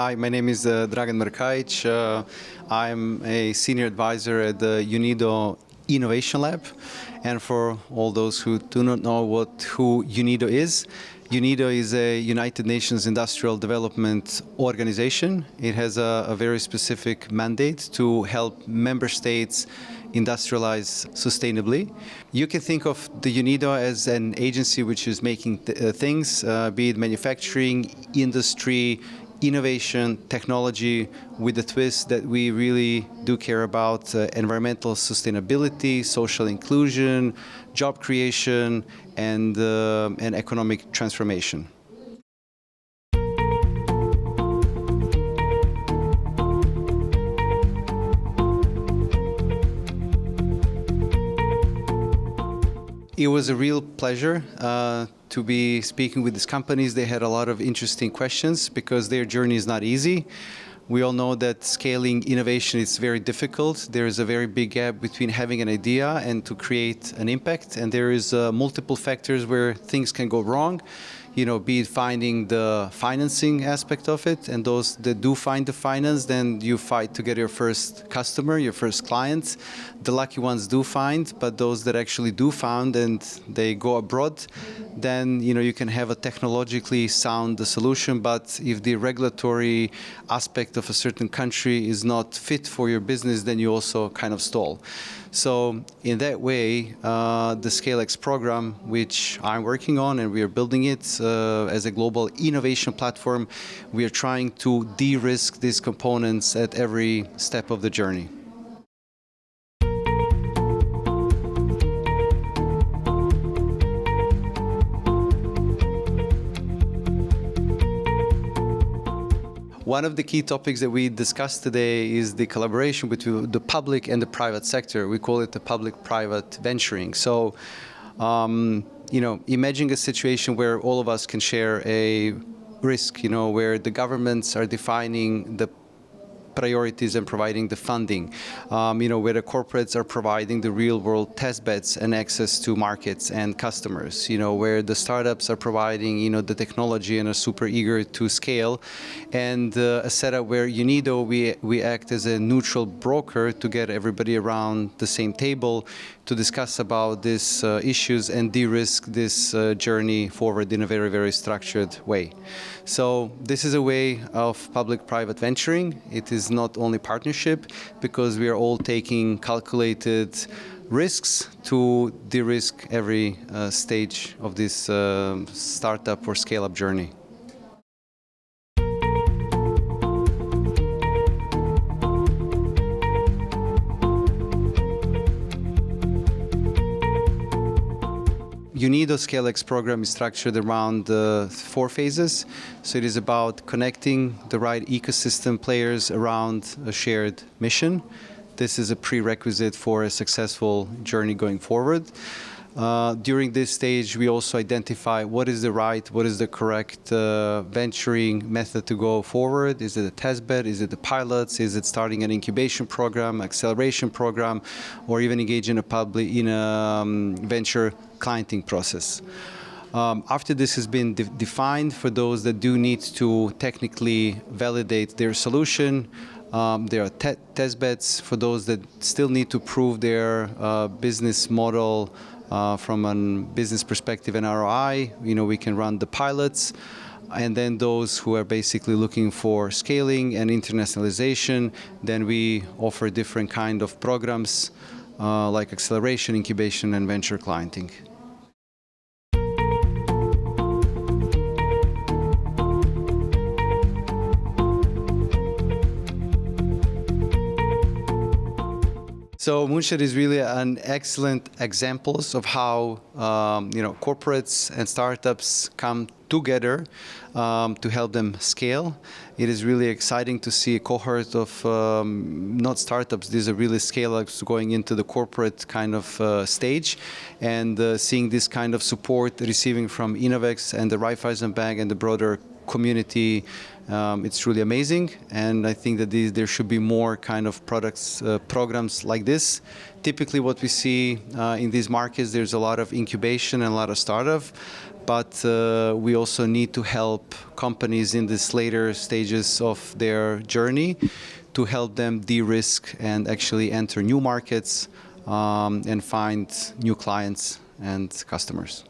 Hi, my name is Dragan Mrkajic. I'm a senior advisor at the UNIDO Innovation Lab. And for all those who do not know who UNIDO is a United Nations Industrial Development Organization. It has a very specific mandate to help member states industrialize sustainably. You can think of the UNIDO as an agency which is making things, be it manufacturing, industry, innovation, technology, with the twist that we really do care about environmental sustainability, social inclusion, job creation, and economic transformation. It was a real pleasure to be speaking with these companies. They had a lot of interesting questions because their journey is not easy. We all know that scaling innovation is very difficult. There is a very big gap between having an idea and to create an impact. And there is multiple factors where things can go wrong. Be it finding the financing aspect of it, and those that do find the finance, then you fight to get your first customer, your first client. The lucky ones do find, but those that actually do find and they go abroad, then you can have a technologically sound solution, but if the regulatory aspect of a certain country is not fit for your business, then you also kind of stall. So in that way, the ScaleX program, which I'm working on, and we are building it as a global innovation platform, we are trying to de-risk these components at every step of the journey. One of the key topics that we discussed today is the collaboration between the public and the private sector. We call it the public-private venturing. So, imagine a situation where all of us can share a risk, where the governments are defining the priorities and providing the funding, where the corporates are providing the real-world test beds and access to markets and customers, where the startups are providing, the technology and are super eager to scale, and a setup where UNIDO, we act as a neutral broker to get everybody around the same table to discuss about these issues and de-risk this journey forward in a very, very structured way. So this is a way of public-private venturing. It is not only partnership, because we are all taking calculated risks to de-risk every stage of this startup or scale-up journey. UNIDO ScaleX program is structured around 4 phases. So it is about connecting the right ecosystem players around a shared mission. This is a prerequisite for a successful journey going forward. During this stage, we also identify what is the correct venturing method to go forward. Is it a test bed? Is it the pilots? Is it starting an incubation program, acceleration program, or even engage in a venture clienting process? After this has been defined, for those that do need to technically validate their solution, there are test beds. For those that still need to prove their business model from a business perspective and ROI, we can run the pilots. And then those who are basically looking for scaling and internationalization, then we offer different kind of programs like acceleration, incubation, and venture clienting. So MoonShot is really an excellent example of how corporates and startups come together to help them scale. It is really exciting to see a cohort of not startups, these are really scale-ups going into the corporate kind of stage, and seeing this kind of support receiving from Innovex and the Raiffeisen Bank and the broader community. It's truly amazing, and I think that there should be more kind of programs like this. Typically what we see in these markets, there's a lot of incubation and a lot of startup, but we also need to help companies in these later stages of their journey to help them de-risk and actually enter new markets and find new clients and customers.